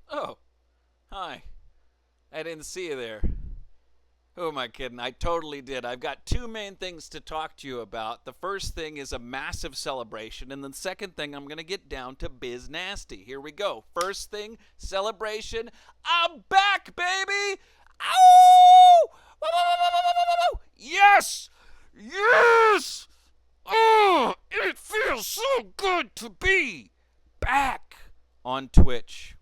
Oh, hi. I didn't see you there. Who am I kidding? I totally did. I've got two main things to talk to you about. The first thing is a massive celebration, and the second thing, I'm going to get down to biz nasty. Here we go. First thing, celebration. I'm back, baby! Ow! Yes! Yes! Oh, it feels so good to be back on Twitch.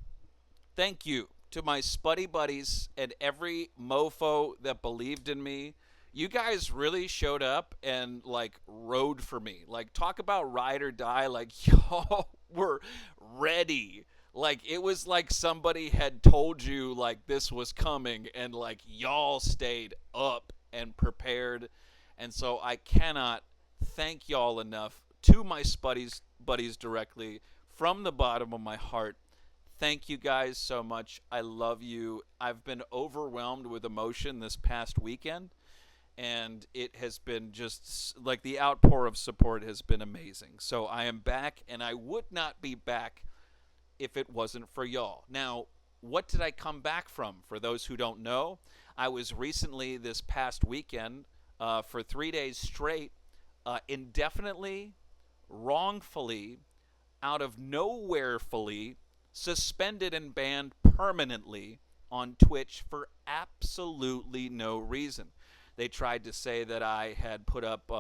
Thank you to my Spuddy Buddies and every mofo that believed in me. You guys really showed up and like rode for me. Like talk about ride or die. Like y'all were ready. Like it was like somebody had told you like this was coming and like y'all stayed up and prepared. And so I cannot thank y'all enough to my Spuddies buddies directly from the bottom of my heart. Thank you guys so much. I love you. I've been overwhelmed with emotion this past weekend, and it has been just like the outpour of support has been amazing. So I am back, and I would not be back if it wasn't for y'all. Now, what did I come back from? For those who don't know, I was recently this past weekend for 3 days straight, indefinitely, wrongfully, out of nowherefully suspended and banned permanently on Twitch for absolutely no reason. They tried to say that I had put up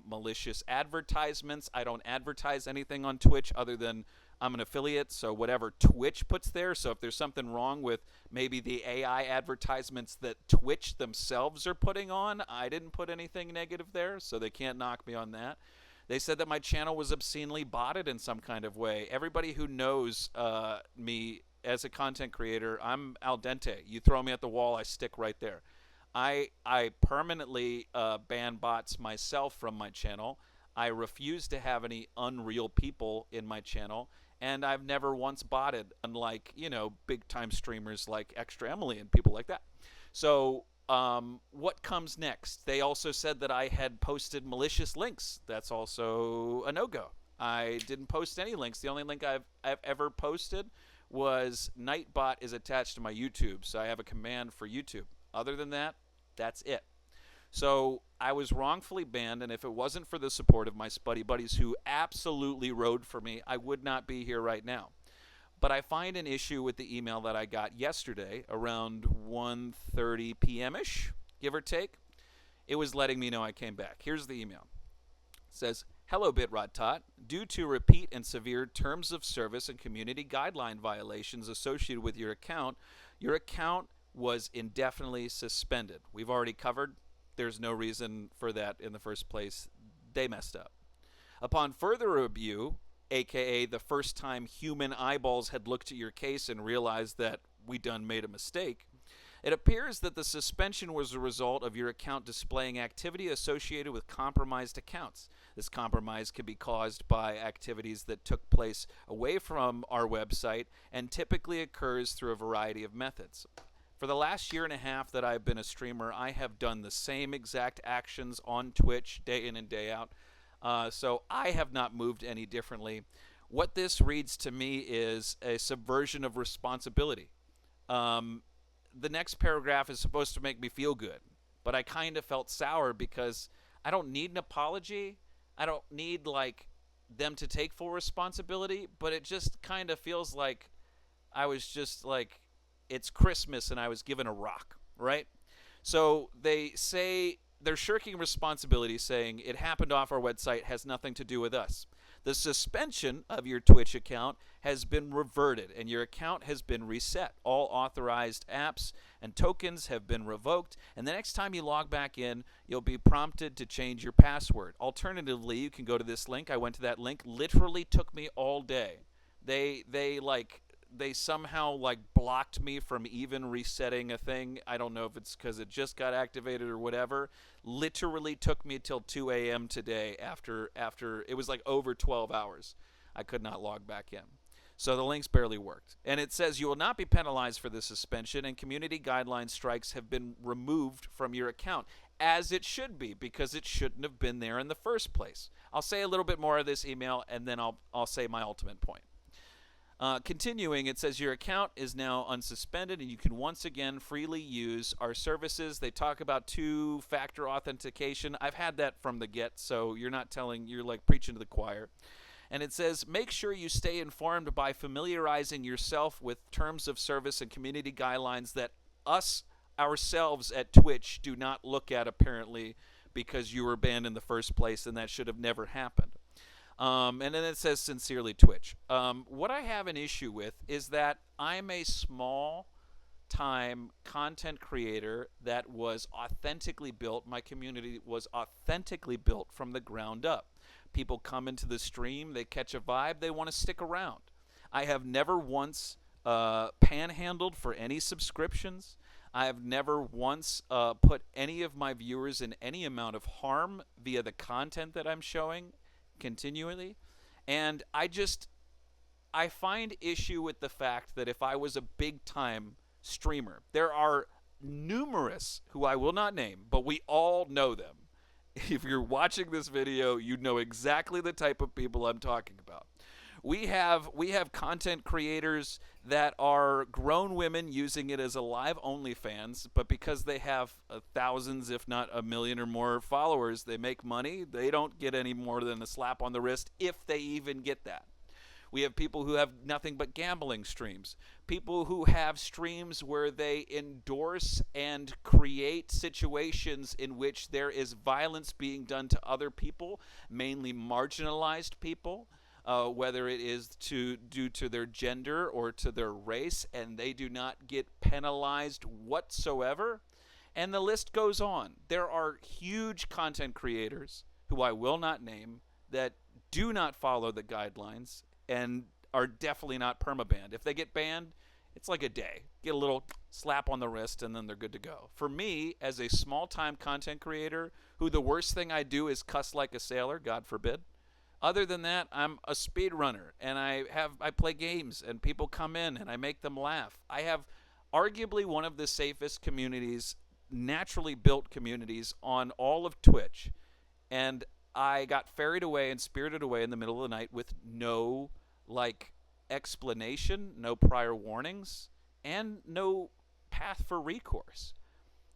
malicious advertisements. I don't advertise anything on Twitch other than I'm an affiliate, so whatever Twitch puts there. So if there's something wrong with maybe the AI advertisements that Twitch themselves are putting on, I didn't put anything negative there, so they can't knock me on that. They said that my channel was obscenely botted in some kind of way. Everybody who knows me as a content creator, I'm al dente. You throw me at the wall, I stick right there. I permanently ban bots myself from my channel. I refuse to have any unreal people in my channel, and I've never once botted, unlike big time streamers like Extra Emily and people like that. So what comes next? They also said that I had posted malicious links. That's also a no-go. I didn't post any links. The only link I've ever posted was Nightbot is attached to my YouTube, so I have a command for YouTube. Other than that, that's it. So I was wrongfully banned, and if it wasn't for the support of my Spuddy Buddies who absolutely rode for me, I would not be here right now. But I find an issue with the email that I got yesterday around 1:30 p.m.-ish, give or take. It was letting me know I came back. Here's the email. It says, "Hello, Bitrot Tot. Due to repeat and severe terms of service and community guideline violations associated with your account was indefinitely suspended." We've already covered. There's no reason for that in the first place. They messed up. Upon further review, aka the first time human eyeballs had looked at your case and realized that we done made a mistake, it appears that the suspension was a result of your account displaying activity associated with compromised accounts. This compromise can be caused by activities that took place away from our website and typically occurs through a variety of methods. For the last year and a half that I've been a streamer, I have done the same exact actions on Twitch day in and day out. So I have not moved any differently. What this reads to me is a subversion of responsibility. The next paragraph is supposed to make me feel good, but I kind of felt sour because I don't need an apology. I don't need like them to take full responsibility, but it just kind of feels like I was just like it's Christmas and I was given a rock, right? So they say they're shirking responsibility, saying it happened off our website, has nothing to do with us. The suspension of your Twitch account has been reverted and your account has been reset. All authorized apps and tokens have been revoked, and the next time you log back in, you'll be prompted to change your password. Alternatively, you can go to this link. I went to that link. Literally took me all day. They somehow like blocked me from even resetting a thing. I don't know if it's because it just got activated or whatever. Literally took me till 2 a.m. today after it was like over 12 hours. I could not log back in. So the links barely worked. And it says you will not be penalized for the suspension, and community guideline strikes have been removed from your account, as it should be, because it shouldn't have been there in the first place. I'll say a little bit more of this email, and then I'll say my ultimate point. Continuing, it says your account is now unsuspended and you can once again freely use our services. They talk about two-factor authentication. I've had that from the get, so you're like preaching to the choir. And it says, make sure you stay informed by familiarizing yourself with terms of service and community guidelines that ourselves at Twitch do not look at, apparently, because you were banned in the first place, and that should have never happened. And then it says, sincerely, Twitch. What I have an issue with is that I'm a small-time content creator that was authentically built. My community was authentically built from the ground up. People come into the stream, they catch a vibe, they want to stick around. I have never once panhandled for any subscriptions. I have never once put any of my viewers in any amount of harm via the content that I'm showing continually. And I find issue with the fact that if I was a big-time streamer, there are numerous who I will not name, but we all know them. If you're watching this video, you know exactly the type of people I'm talking about. We have content creators that are grown women using it as a live OnlyFans, but because they have thousands, if not a million or more followers, they make money. They don't get any more than a slap on the wrist, if they even get that. We have people who have nothing but gambling streams. People who have streams where they endorse and create situations in which there is violence being done to other people, mainly marginalized people, whether it is due to their gender or to their race, and they do not get penalized whatsoever. And the list goes on. There are huge content creators, who I will not name, that do not follow the guidelines and are definitely not perma-banned. If they get banned, it's like a day. Get a little slap on the wrist, and then they're good to go. For me, as a small-time content creator, who the worst thing I do is cuss like a sailor, God forbid. Other than that, I'm a speedrunner, and I play games, and people come in, and I make them laugh. I have arguably one of the safest communities, naturally built communities, on all of Twitch. And I got ferried away and spirited away in the middle of the night with no explanation, no prior warnings, and no path for recourse.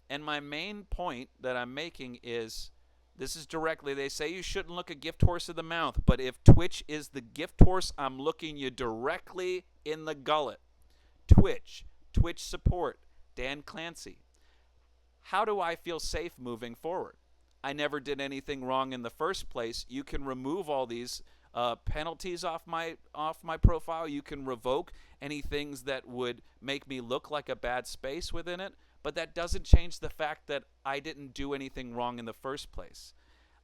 And my main point that I'm making is, this is directly, they say you shouldn't look a gift horse in the mouth, but if Twitch is the gift horse, I'm looking you directly in the gullet. Twitch support, Dan Clancy. How do I feel safe moving forward? I never did anything wrong in the first place. You can remove all these penalties off my profile. You can revoke any things that would make me look like a bad space within it, but that doesn't change the fact that I didn't do anything wrong in the first place.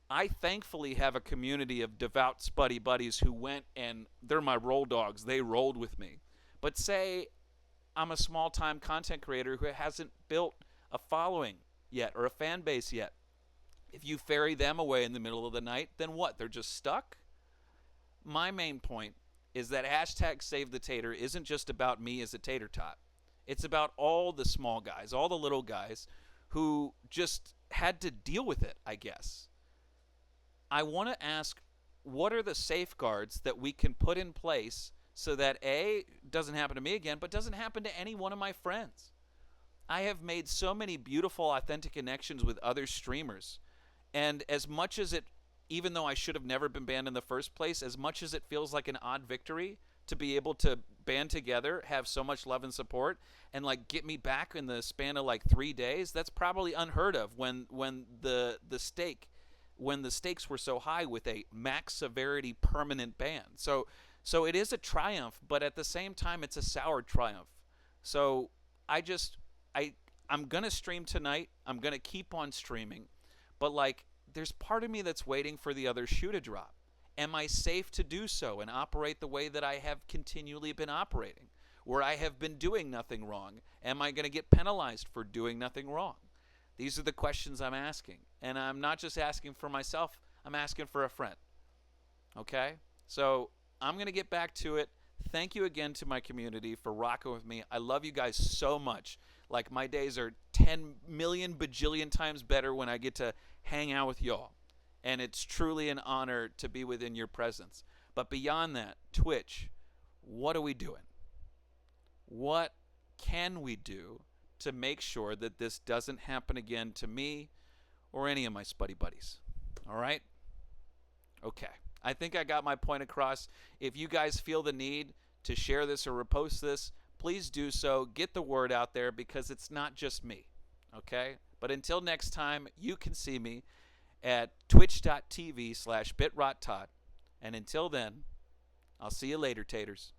I thankfully have a community of devout Spuddy Buddies who went, and they're my roll dogs. They rolled with me. But say I'm a small-time content creator who hasn't built a following yet or a fan base yet. If you ferry them away in the middle of the night, then what? They're just stuck? My main point is that hashtag savethetater isn't just about me as a tater tot. It's about all the small guys, all the little guys who just had to deal with it, I guess. I want to ask, what are the safeguards that we can put in place so that A, doesn't happen to me again, but doesn't happen to any one of my friends? I have made so many beautiful, authentic connections with other streamers. And as much as it, even though I should have never been banned in the first place, as much as it feels like an odd victory to be able to band together, have so much love and support, and get me back in the span of 3 days, that's probably unheard of when the stakes were so high with a max severity permanent ban. So it is a triumph, but at the same time it's a sour triumph. So I'm going to stream tonight. I'm going to keep on streaming. But there's part of me that's waiting for the other shoe to drop. Am I safe to do so and operate the way that I have continually been operating, where I have been doing nothing wrong? Am I going to get penalized for doing nothing wrong? These are the questions I'm asking. And I'm not just asking for myself. I'm asking for a friend. Okay? So I'm going to get back to it. Thank you again to my community for rocking with me. I love you guys so much. My days are 10 million bajillion times better when I get to hang out with y'all. And it's truly an honor to be within your presence. But beyond that, Twitch, what are we doing? What can we do to make sure that this doesn't happen again to me or any of my Spuddy Buddies? All right? Okay. I think I got my point across. If you guys feel the need to share this or repost this, please do so. Get the word out there because it's not just me. Okay? But until next time, you can see me at twitch.tv/bitrot. And until then, I'll see you later, taters.